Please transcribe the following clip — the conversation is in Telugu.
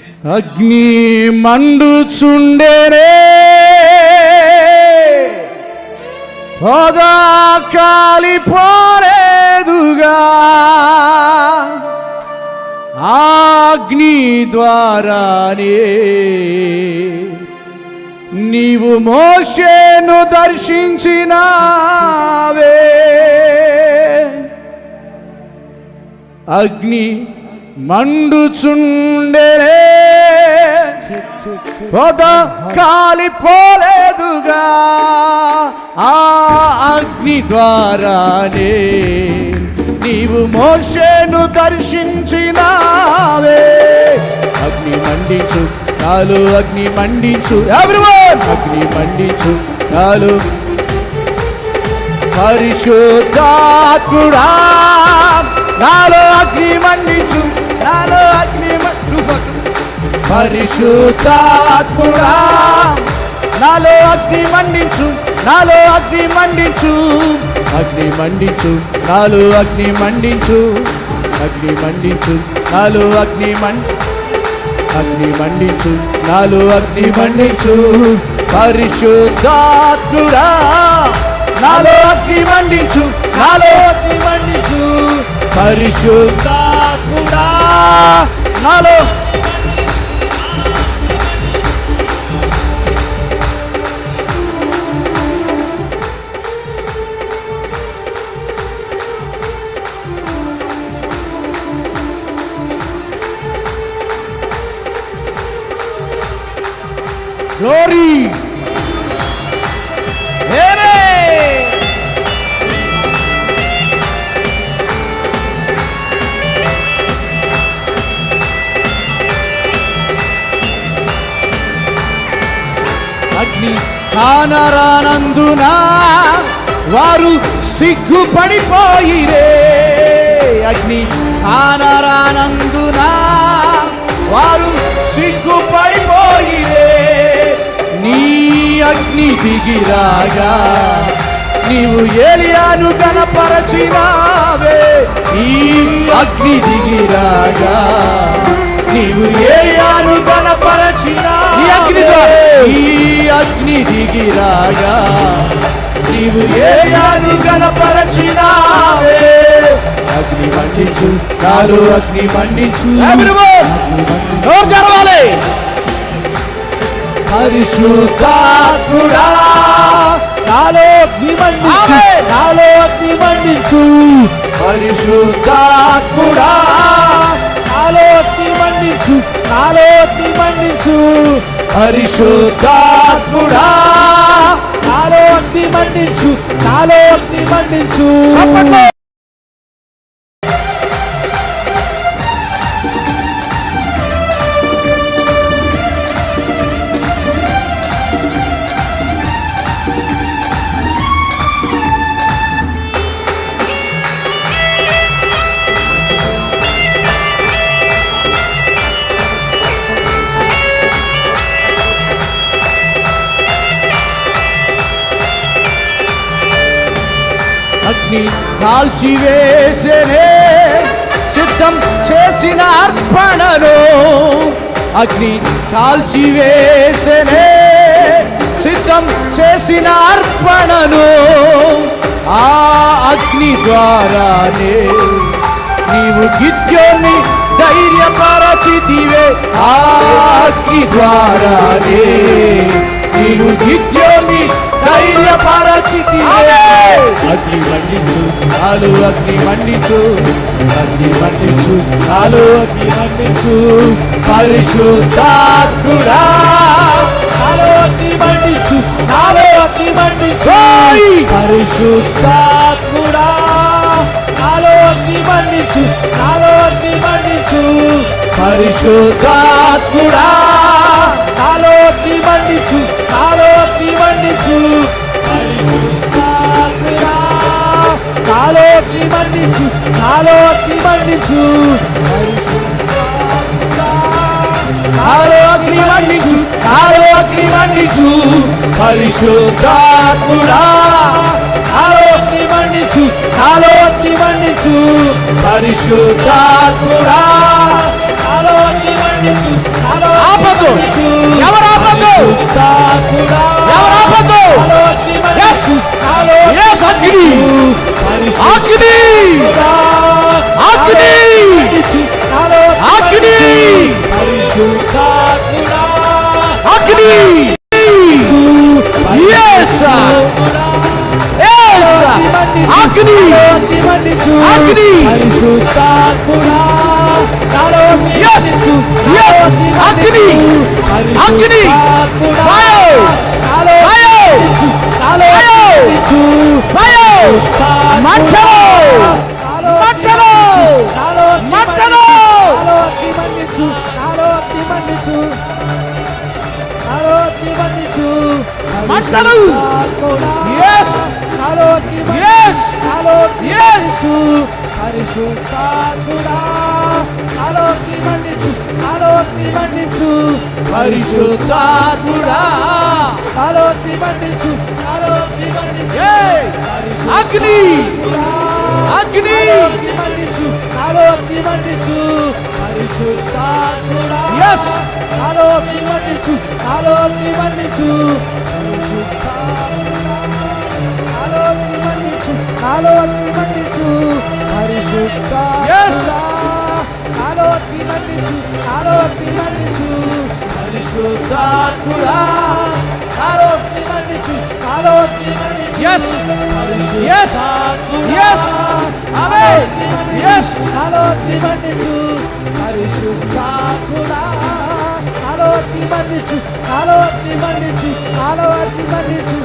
అగ్ని మండుచుండెనే పొద కాలిపోలేదుగా అగ్ని ద్వారానే నీవు మోషేను దర్శించినావే. అగ్ని మండుచుండెనే పొద కాలిపోలేదుగా ఆ అగ్ని ద్వారానే నీవు మోషేను దర్శించినావే. అగ్ని మండించు నాలో అగ్ని మండించు ఎవ్రీవన్ అగ్ని మండించు నాలో పరిశుద్ధాత్ముడా నాలో అగ్ని మండించు నాలో అగ్ని పరిశుద్ధాత్ముడా నాలో అగ్ని మండించు నాలో అగ్ని మండించు అగ్ని మండించు నాలో అగ్ని మండించు అగ్ని మండించు నాలో అగ్ని అగ్ని మండించు నాలో అగ్ని మండించు పరిశుద్ధాత్ముడా నాలో అగ్ని మండించు నాలో అగ్ని మండించు పరిశుద్ధాత్ముడా నాలో గ్లోరీ అగ్ని కానరానందున వారు సిగ్గుపడిపోయిరే. అగ్ని కానరానందున వారు సిగ్గుపడిపోయిరే. నీ అగ్ని దిగిరాగా నీవు ఏలియాను కనపరచినావే. నీ అగ్ని దిగిరాగా నీవు ఏలియాను కనపరచినావే. ఈ అగ్ని దిగిరాగా నీవు ఏలియాను కనపరచినావే. అగ్ని మండించు నాలో అగ్ని మండించు జరవాలి. పరిశుద్ధాత్ముడా నాలో అగ్ని మండించు నాలో అగ్ని మండించు పరిశుద్ధాత్ముడా నాలో అగ్ని మండించు నాలో అగ్ని మండించు పరిశుద్ధాత్ముడా నాలో అగ్ని మండించు నాలో అగ్ని మండించు. అగ్ని కాల్చివేసెనే సిద్ధం చేసిన అర్పణను. అగ్ని కాల్చివేసెనే సిద్ధం చేసిన అర్పణను. ఆ అగ్ని ద్వారానే నీవు గిద్యోని ధైర్యపరచితివే. ఆ అగ్ని ద్వారానే నీవు గిద్యోని ధైర్యపరచితివే. అగ్ని మండించు నాలో అగ్ని మండించు అగ్ని మండించు నాలో అగ్ని మండించు పరిశుద్ధాత్ముడా నాలో అగ్ని మండించు నాలో అగ్ని మండించు పరిశుద్ధాత్ముడా నాలో అగ్ని మండించు నాలో అగ్ని మండించు పరిశుద్ధాత్ముడా నాలో అగ్ని మండించు నాలో అగ్ని మండించు పరిశుద్ధాత్ముడా నాలో అగ్ని మండించు నాలో అగ్ని మండించు నాలో అగ్ని మండించు నాలో అగ్ని మండించు పరిశుద్ధాత్ముడా నాలో అగ్ని మండించు నాలో అగ్ని మండించు పరిశుద్ధాత్ముడా నాలో అగ్ని మండించు మన్నించు, నాలో ఆపొద్దు. మన్నించు. ఎవరు ఆపొద్దు? పరిశుద్ధాత్ముడా, ఎవరు ఆపొద్దు? నాలో మన్నించు, నాలో Yes, అగ్ని, అగ్ని, అగ్ని, అగ్ని, పరిశుద్ధాత్ముడా, అగ్ని. Yes, yes, అగ్ని, అగ్ని. పరిశుద్ధాత్ముడా, Yes, yes, అగ్ని, అగ్ని. Fire, fire, fire, మంటలు, మంటలు, మంటలు. మంటలు. Yes, yes, yes. పరిశుద్ధాత్ముడా, నాలోకి మన్నించు, నాలోకి మన్నించు, పరిశుద్ధాత్ముడా, నాలోకి మన్నించు, నాలోకి మన్నించు. ఏయ్, అగ్ని, అగ్ని. నాలోకి మన్నించు, నాలోకి మన్నించు, పరిశుద్ధాత్ముడా. Yes, నాలోకి మన్నించు, నాలోకి మన్నించు, పరిశుద్ధాత్ముడా. నాలోకి మన్నించు, నాలోకి మన్నించు, పరిశుద్ధాత్ముడా. Yes. నాలోకి మన్నించు, నాలోకి మన్నించు, పరిశుద్ధాత్ముడా, నాలోకి మన్నించు, నాలోకి మన్నించు. yes, yes, yes, amen, yes. నాలోకి మన్నించు, పరిశుద్ధాత్ముడా. నాలోకి మన్నించు, నాలోకి మన్నించు, నాలోకి మన్నించు,